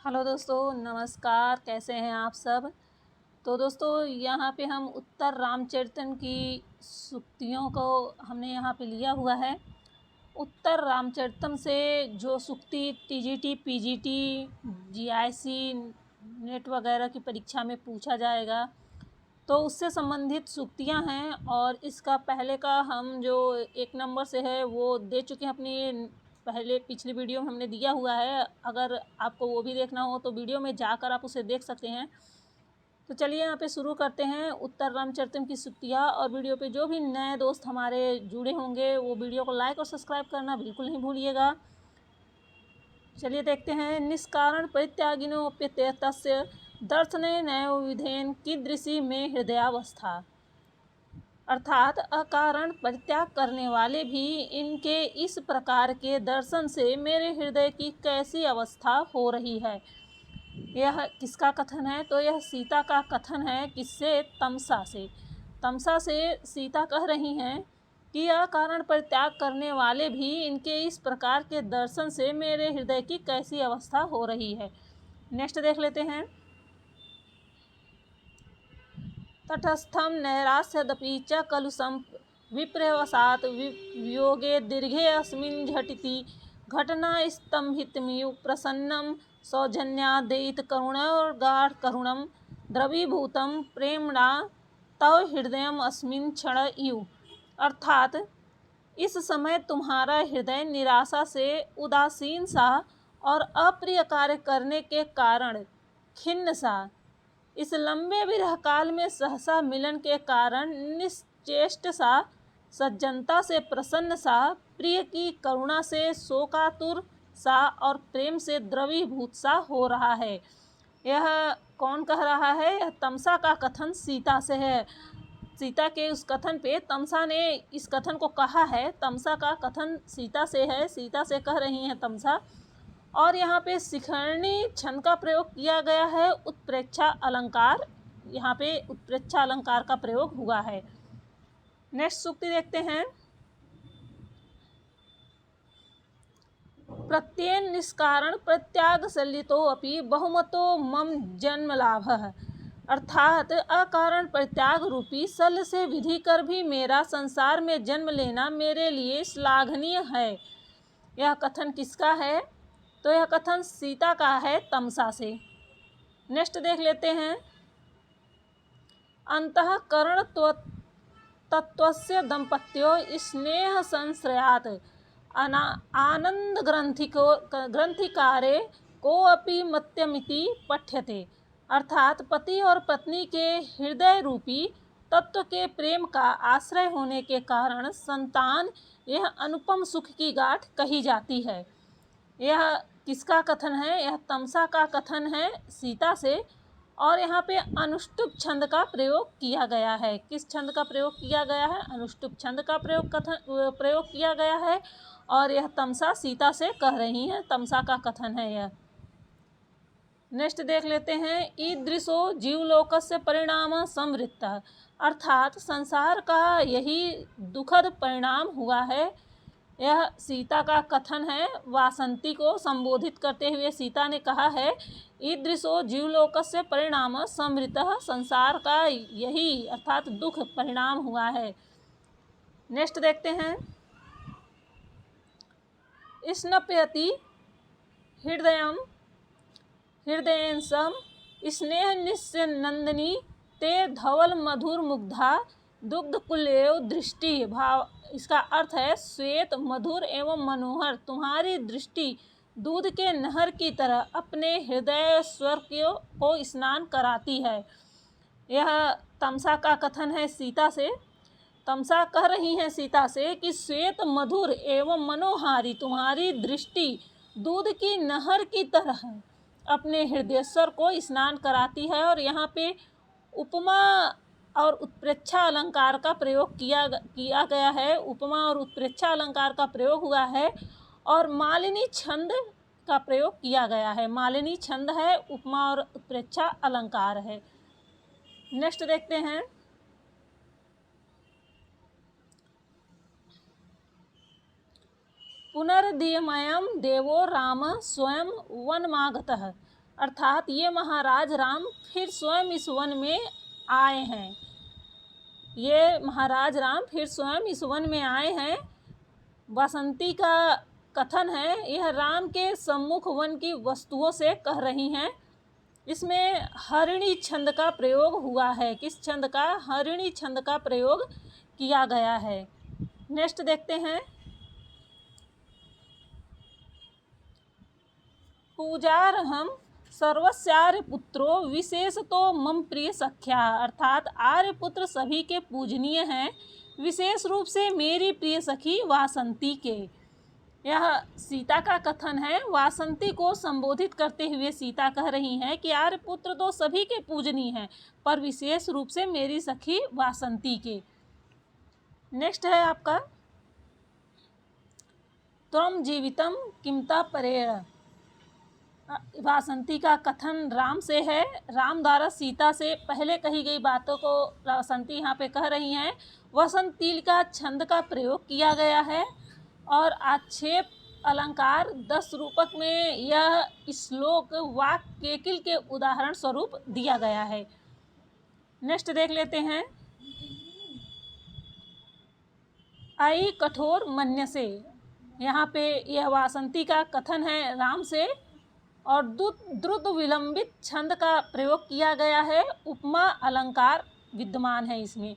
Hello दोस्तों, नमस्कार। कैसे हैं आप सब। तो दोस्तों, यहाँ पे हम उत्तर रामचरितम की सूक्तियों को हमने यहाँ पे लिया हुआ है। उत्तर रामचरितम से जो सूक्ति टीजीटी, पीजीटी, जीआईसी, नेट वगैरह की परीक्षा में पूछा जाएगा, तो उससे संबंधित सूक्तियाँ हैं। और इसका पहले का हम जो 1 नंबर से है वो दे चुके हैं, अपनी पिछली वीडियो में हमने दिया हुआ है। अगर आपको वो भी देखना हो तो वीडियो में जाकर आप उसे देख सकते हैं। तो चलिए यहाँ पे शुरू करते हैं उत्तर रामचरितम की सूक्तियाँ। और वीडियो पे जो भी नए दोस्त हमारे जुड़े होंगे वो वीडियो को लाइक और सब्सक्राइब करना बिल्कुल नहीं भूलिएगा। चलिए देखते हैं। निष्कारण परित्यागिनोप्यतस्य दर्शने नैव विधेन कीदृशी में हृदयावस्था। अर्थात अकारण परित्याग करने वाले भी इनके इस प्रकार के दर्शन से मेरे हृदय की कैसी अवस्था हो रही है। यह किसका कथन है? तो यह सीता का कथन है। किससे? तमसा से। तमसा से सीता कह रही हैं कि अकारण परित्याग करने वाले भी इनके इस प्रकार के दर्शन से मेरे हृदय की कैसी अवस्था हो रही है। नेक्स्ट देख लेते हैं। तटस्थं नैरास्यदपि च कलुषं विप्रवसात् वियोगे दीर्घे अस्मिन् झटिति घटनास्तंभितमिव प्रसन्नं सौजन्यादेयितकरुणोर्गाढकरुणं द्रवीभूतं प्रेम्णा तव हृदयम् अस्मिन् क्षण इव। अर्थात इस समय तुम्हारा हृदय निराशा से उदासीन सा और अप्रिय कार्य करने के कारण खिन्न सा, इस लंबे विरह काल में सहसा मिलन के कारण निश्चेष्ट सा, सज्जनता से प्रसन्न सा, प्रिय की करुणा से शोकातुर सा और प्रेम से द्रवीभूत सा हो रहा है। यह कौन कह रहा है? यह तमसा का कथन सीता से है। सीता के उस कथन पे तमसा ने इस कथन को कहा है। तमसा का कथन सीता से है। सीता से कह रही हैं तमसा। और यहाँ पे शिखरणी छंद का प्रयोग किया गया है। उत्प्रेक्षा अलंकार, यहाँ पे उत्प्रेक्षा अलंकार का प्रयोग हुआ है। नेक्स्ट सूक्ति देखते हैं। प्रत्येन निष्कारण प्रत्याग सलितो अपि बहुमतो मम जन्म लाभः। अर्थात अकारण परित्याग रूपी सल से विधि कर भी मेरा संसार में जन्म लेना मेरे लिए श्लाघनीय है। यह कथन किसका है? तो यह कथन सीता का है, तमसा से। नेक्स्ट देख लेते हैं। अंतःकरण तत्वस्य दंपत्यो स्नेह संश्रयात आनंद ग्रंथिकारे को अपि मत्यमिति पठ्यते। अर्थात पति और पत्नी के हृदय रूपी तत्व के प्रेम का आश्रय होने के कारण संतान यह अनुपम सुख की गांठ कही जाती है। यह किसका कथन है? यह तमसा का कथन है, सीता से। और यहाँ पे अनुष्टुप छंद का प्रयोग किया गया है। किस छंद का प्रयोग किया गया है? अनुष्टुप छंद का प्रयोग किया गया है। और यह तमसा सीता से कह रही हैं। तमसा का कथन है यह। नेक्स्ट देख लेते हैं। ईदृशो जीवलोकस्य परिणाम संवृत्तः। अर्थात संसार का यही दुखद परिणाम हुआ है। यह सीता का कथन है। वासंती को संबोधित करते हुए सीता ने कहा है, ईदृशो जीवलोकस्य परिणाम संवृत्तः। संसार का यही अर्थात दुख परिणाम हुआ है। नेक्स्ट देखते हैं। स्नपयति हृदयं हृदयेशं स्नेह निश्चय नंदिनी ते धवल मधुर मुग्धा दुग्ध कुलेव दृष्टि। भाव इसका अर्थ है, श्वेत मधुर एवं मनोहर तुम्हारी दृष्टि दूध के नहर की तरह अपने हृदय स्वर को स्नान कराती है। यह तमसा का कथन है सीता से। तमसा कह रही हैं सीता से कि श्वेत मधुर एवं मनोहारी तुम्हारी दृष्टि दूध की नहर की तरह अपने हृदयस्वर को स्नान कराती है। और यहाँ पे उपमा और उत्प्रेक्षा अलंकार का प्रयोग किया गया है। उपमा और उत्प्रेक्षा अलंकार का प्रयोग हुआ है। और मालिनी छंद का प्रयोग किया गया है। मालिनी छंद है, उपमा और उत्प्रेक्षा अलंकार है। नेक्स्ट देखते हैं। पुनर्दीयमयं देवो राम स्वयं वनमागतः। अर्थात ये महाराज राम फिर स्वयं इस वन में आए हैं। ये महाराज राम फिर स्वयं इस वन में आए हैं। वासंती का कथन है, यह राम के सम्मुख वन की वस्तुओं से कह रही हैं। इसमें हरिणी छंद का प्रयोग हुआ है। किस छंद का? हरिणी छंद का प्रयोग किया गया है। नेक्स्ट देखते हैं। पूजार्हं सर्वस्यार्य पुत्रो विशेष तो मम प्रिय सख्या। अर्थात आर्यपुत्र सभी के पूजनीय हैं, विशेष रूप से मेरी प्रिय सखी वासंती के। यह सीता का कथन है। वासंती को संबोधित करते हुए सीता कह रही हैं कि आर्यपुत्र तो सभी के पूजनीय हैं, पर विशेष रूप से मेरी सखी वासंती के। नेक्स्ट है आपका त्वं जीवितम किमता परेण। वासंती का कथन राम से है। राम द्वारा सीता से पहले कही गई बातों को वासंती यहाँ पे कह रही हैं। वसंतील का छंद का प्रयोग किया गया है और आक्षेप अलंकार 10 रूपक में यह श्लोक वाक्य केकिल के उदाहरण स्वरूप दिया गया है। नेक्स्ट देख लेते हैं। आई कठोर मन्यसे। यहाँ पे यह वासंती का कथन है राम से और द्रुत विलंबित छंद का प्रयोग किया गया है। उपमा अलंकार विद्यमान है इसमें।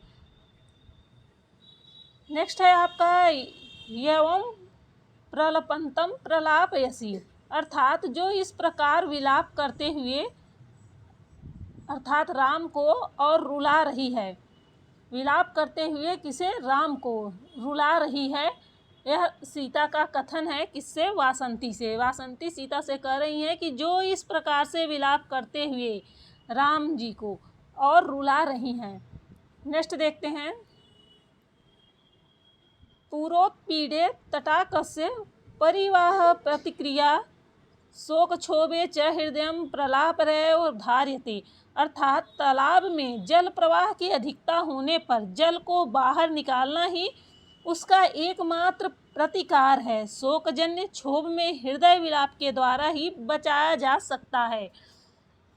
नेक्स्ट है आपका एवं प्रलपंतम प्रलापयसी। अर्थात जो इस प्रकार विलाप करते हुए अर्थात राम को और रुला रही है। विलाप करते हुए किसे? राम को रुला रही है। यह सीता का कथन है। किससे? वासंती से। वासंती सीता से कह रही हैं कि जो इस प्रकार से विलाप करते हुए राम जी को और रुला रही हैं। नेक्स्ट देखते हैं। पुरोत्पीडे तटाकस्य परिवाह प्रतिक्रिया शोक क्षोभे च हृदय प्रलापरेव धार्यते। अर्थात तालाब में जल प्रवाह की अधिकता होने पर जल को बाहर निकालना ही उसका एकमात्र प्रतिकार है। शोकजन्य क्षोभ में हृदय विलाप के द्वारा ही बचाया जा सकता है।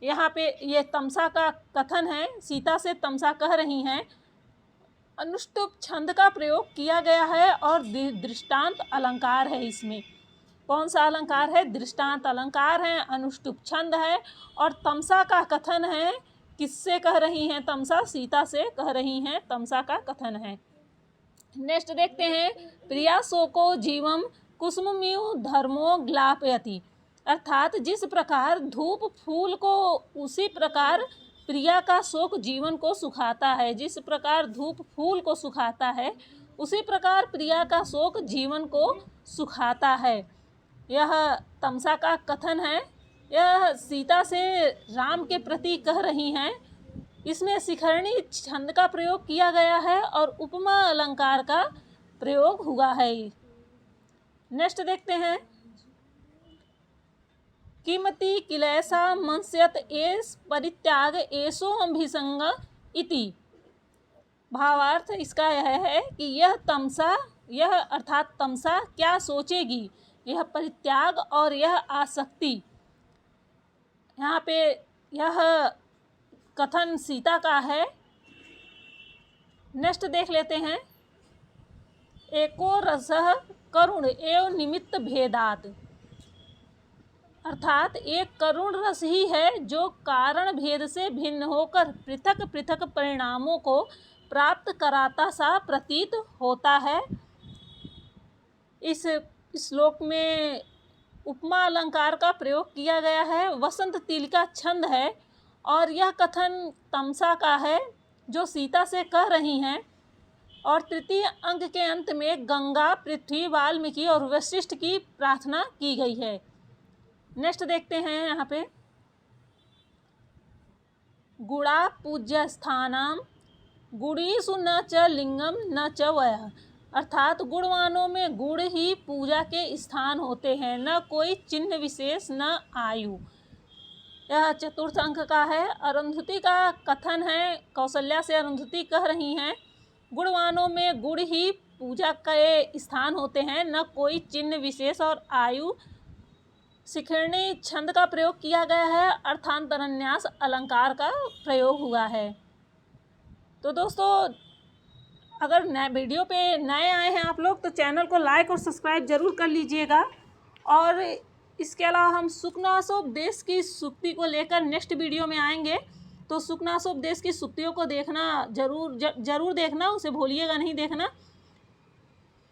यहाँ पे ये तमसा का कथन है। सीता से तमसा कह रही हैं। अनुष्टुप छंद का प्रयोग किया गया है और दृष्टांत अलंकार है इसमें। कौन सा अलंकार है? दृष्टांत अलंकार है, अनुष्टुप छंद है और तमसा का कथन है। किससे कह रही हैं? तमसा सीता से कह रही हैं। तमसा का कथन है। नेक्स्ट देखते हैं। प्रिया शोको जीवम कुसुममिव धर्मो ग्लापयति। अर्थात जिस प्रकार धूप फूल को उसी प्रकार प्रिया का शोक जीवन को सुखाता है। जिस प्रकार धूप फूल को सुखाता है उसी प्रकार प्रिया का शोक जीवन को सुखाता है। यह तमसा का कथन है। यह सीता से राम के प्रति कह रही हैं। इसमें शिखरणी छंद का प्रयोग किया गया है और उपमा अलंकार का प्रयोग हुआ है। नेक्स्ट देखते हैं। किमति किलैसा मंस्यत एस परित्याग एसो अभिसंग इति। भावार्थ इसका यह है कि यह अर्थात तमसा क्या सोचेगी, यह परित्याग और यह आसक्ति। यहाँ पे यह कथन सीता का है। नेक्स्ट देख लेते हैं। एको रसः करुण एवं निमित्त भेदात। अर्थात एक करुण रस ही है जो कारण भेद से भिन्न होकर पृथक पृथक परिणामों को प्राप्त कराता सा प्रतीत होता है। इस श्लोक में उपमा अलंकार का प्रयोग किया गया है। वसंत तिल का छंद है और यह कथन तमसा का है जो सीता से कह रही हैं। और तृतीय अंक के अंत में गंगा, पृथ्वी, वाल्मीकि और वशिष्ठ की प्रार्थना की गई है। नेक्स्ट देखते हैं। यहाँ पे गुड़ा पूज्य स्थानम गुड़ीसु न च लिंगम न च वयः। अर्थात गुणवानों में गुण ही पूजा के स्थान होते हैं, न कोई चिन्ह विशेष न आयु। यह चतुर्थ अंक का है। अरुंधति का कथन है। कौशल्या से अरुंधति कह रही हैं, गुणवानों में गुण ही पूजा के स्थान होते हैं, न कोई चिन्ह विशेष और आयु शिखरणी छंद का प्रयोग किया गया है, अर्थांतरन्यास अलंकार का प्रयोग हुआ है। तो दोस्तों अगर नए वीडियो पे नए आए हैं आप लोग तो चैनल को लाइक और सब्सक्राइब ज़रूर कर लीजिएगा। और इसके अलावा हम शुकनासोपदेश की सूक्ति को लेकर नेक्स्ट वीडियो में आएंगे, तो शुकनासोपदेश की सूक्तियों को देखना जरूर देखना, उसे भूलिएगा नहीं देखना।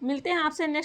मिलते हैं आपसे नेक्स्ट